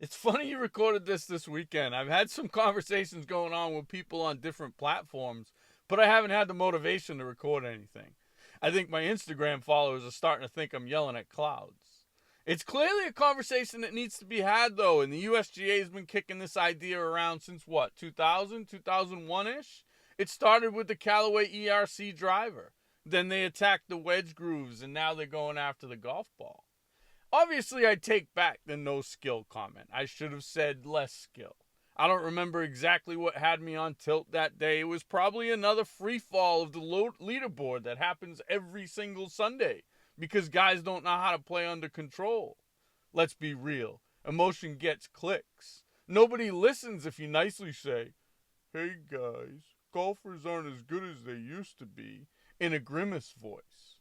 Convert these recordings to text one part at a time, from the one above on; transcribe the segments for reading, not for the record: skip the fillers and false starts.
It's funny you recorded this weekend. I've had some conversations going on with people on different platforms, but I haven't had the motivation to record anything. I think my Instagram followers are starting to think I'm yelling at clouds. It's clearly a conversation that needs to be had, though, and the USGA has been kicking this idea around since what, 2000, 2001-ish? It started with the Callaway ERC driver. Then they attacked the wedge grooves, and now they're going after the golf ball. Obviously, I take back the no skill comment. I should have said less skill. I don't remember exactly what had me on tilt that day. It was probably another free fall of the leaderboard that happens every single Sunday because guys don't know how to play under control. Let's be real. Emotion gets clicks. Nobody listens if you nicely say, "Hey guys, golfers aren't as good as they used to be," in a grimace voice.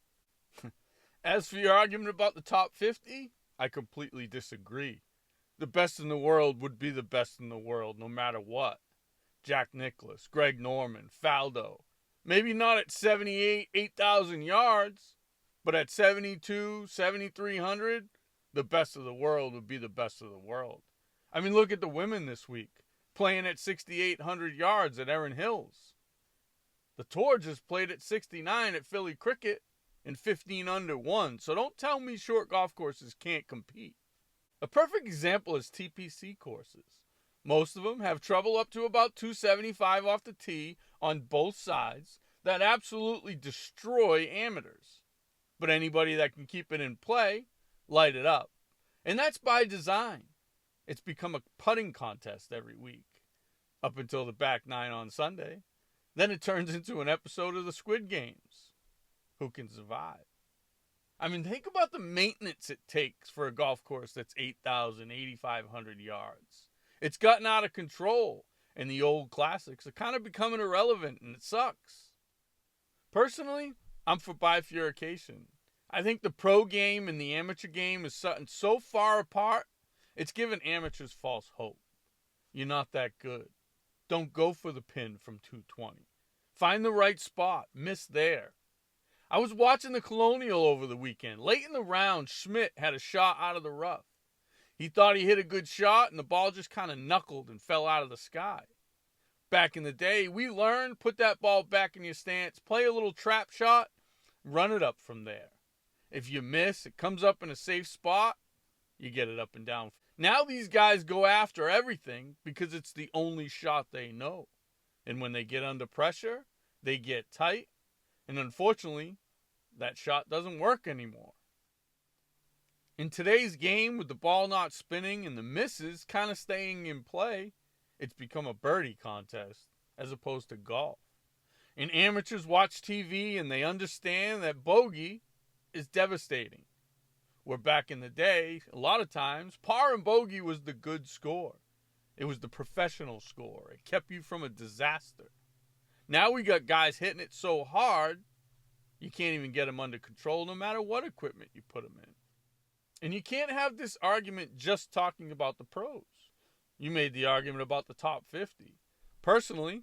As for your argument about the top 50, I completely disagree. The best in the world would be the best in the world no matter what. Jack Nicklaus, Greg Norman, Faldo. Maybe not at 78, 8,000 yards, but at 72, 7,300, the best of the world would be the best of the world. I mean, look at the women this week, playing at 6,800 yards at Erin Hills. The Tour just played at 69 at Philly Cricket and 15 under 1, so don't tell me short golf courses can't compete. A perfect example is TPC courses. Most of them have trouble up to about 275 off the tee on both sides that absolutely destroy amateurs. But anybody that can keep it in play, light it up. And that's by design. It's become a putting contest every week, up until the back nine on Sunday. Then it turns into an episode of the Squid Games. Who can survive? I mean, think about the maintenance it takes for a golf course that's 8,000, 8,500 yards. It's gotten out of control, and the old classics are kind of becoming irrelevant, and it sucks. Personally, I'm for bifurcation. I think the pro game and the amateur game is so far apart, it's given amateurs false hope. You're not that good. Don't go for the pin from 220. Find the right spot. Miss there. I was watching the Colonial over the weekend. Late in the round, Schmidt had a shot out of the rough. He thought he hit a good shot, and the ball just kind of knuckled and fell out of the sky. Back in the day, we learned, put that ball back in your stance, play a little trap shot, run it up from there. If you miss, it comes up in a safe spot, you get it up and down. Now these guys go after everything because it's the only shot they know. And when they get under pressure, they get tight. And unfortunately, that shot doesn't work anymore. In today's game, with the ball not spinning and the misses kind of staying in play, it's become a birdie contest as opposed to golf. And amateurs watch TV and they understand that bogey is devastating. Where back in the day, a lot of times, par and bogey was the good score. It was the professional score. It kept you from a disaster. Now we got guys hitting it so hard, you can't even get them under control no matter what equipment you put them in. And you can't have this argument just talking about the pros. You made the argument about the top 50. Personally,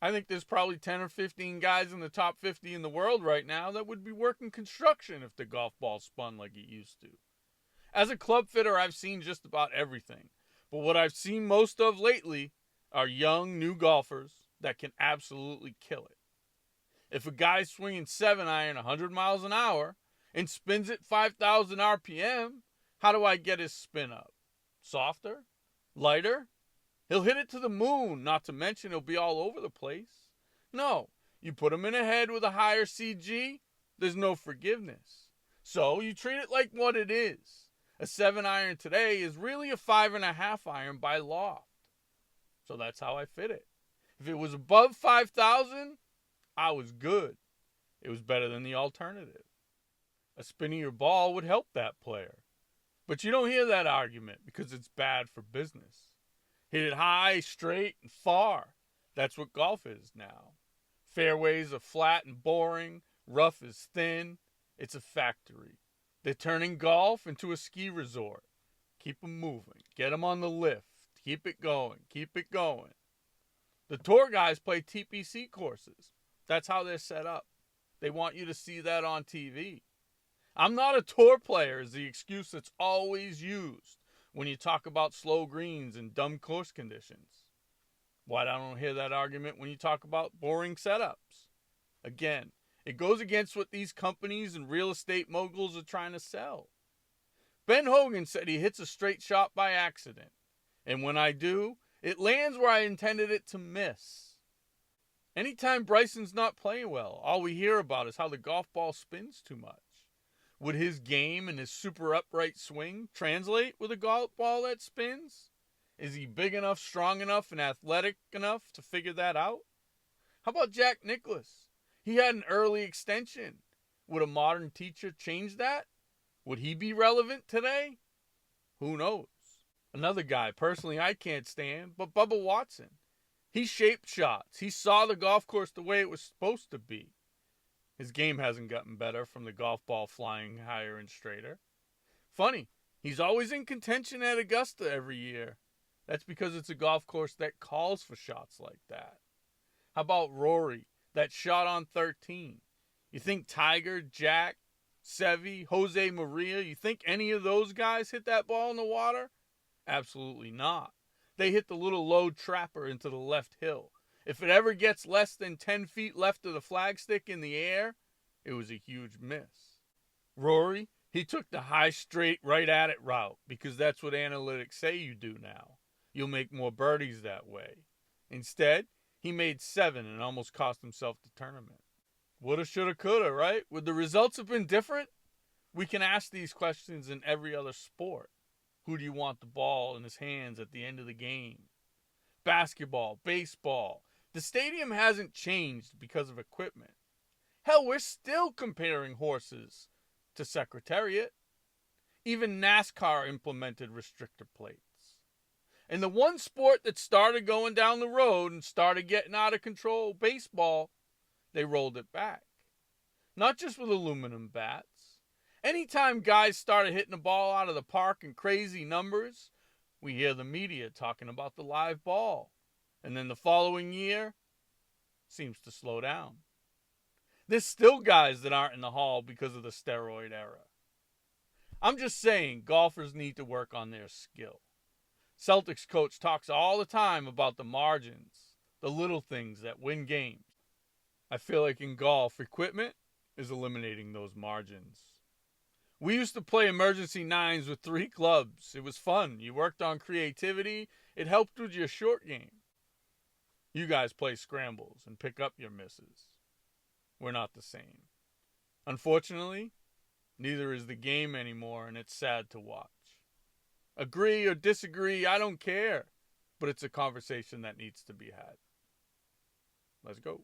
I think there's probably 10 or 15 guys in the top 50 in the world right now that would be working construction if the golf ball spun like it used to. As a club fitter, I've seen just about everything. But what I've seen most of lately are young, new golfers that can absolutely kill it. If a guy's swinging 7-iron 100 miles an hour and spins it 5,000 RPM, how do I get his spin up? Softer? Lighter? He'll hit it to the moon, not to mention he'll be all over the place. No, you put him in a head with a higher CG, there's no forgiveness. So you treat it like what it is. A 7-iron today is really a 5.5-iron by loft. So that's how I fit it. If it was above 5,000, I was good. It was better than the alternative. A spinnier ball would help that player. But you don't hear that argument because it's bad for business. Hit it high, straight, and far. That's what golf is now. Fairways are flat and boring. Rough is thin. It's a factory. They're turning golf into a ski resort. Keep them moving. Get them on the lift. Keep it going. Keep it going. The tour guys play TPC courses. That's how they're set up. They want you to see that on TV. I'm not a tour player is the excuse that's always used when you talk about slow greens and dumb course conditions? Why don't I hear that argument when you talk about boring setups? Again, it goes against what these companies and real estate moguls are trying to sell. Ben Hogan said he hits a straight shot by accident, and when I do, it lands where I intended it to miss. Anytime Bryson's not playing well, all we hear about is how the golf ball spins too much. Would his game and his super upright swing translate with a golf ball that spins? Is he big enough, strong enough, and athletic enough to figure that out? How about Jack Nicklaus? He had an early extension. Would a modern teacher change that? Would he be relevant today? Who knows? Another guy, personally, I can't stand, but Bubba Watson. He shaped shots. He saw the golf course the way it was supposed to be. His game hasn't gotten better from the golf ball flying higher and straighter. Funny, he's always in contention at Augusta every year. That's because it's a golf course that calls for shots like that. How about Rory, that shot on 13? You think Tiger, Jack, Seve, Jose Maria, you think any of those guys hit that ball in the water? Absolutely not. They hit the little low trapper into the left hill. If it ever gets less than 10 feet left of the flagstick in the air, it was a huge miss. Rory, he took the high straight right at it route because that's what analytics say you do now. You'll make more birdies that way. Instead, he made 7 and almost cost himself the tournament. Woulda, shoulda, coulda, right? Would the results have been different? We can ask these questions in every other sport. Who do you want the ball in his hands at the end of the game? Basketball, baseball. The stadium hasn't changed because of equipment. Hell, we're still comparing horses to Secretariat. Even NASCAR implemented restrictor plates. And the one sport that started going down the road and started getting out of control, baseball, they rolled it back. Not just with aluminum bats. Anytime guys started hitting the ball out of the park in crazy numbers, we hear the media talking about the live ball. And then the following year, seems to slow down. There's still guys that aren't in the hall because of the steroid era. I'm just saying, golfers need to work on their skill. Celtics coach talks all the time about the margins, the little things that win games. I feel like in golf, equipment is eliminating those margins. We used to play emergency 9s with 3 clubs. It was fun. You worked on creativity. It helped with your short game. You guys play scrambles and pick up your misses. We're not the same. Unfortunately, neither is the game anymore, and it's sad to watch. Agree or disagree, I don't care. But it's a conversation that needs to be had. Let's go.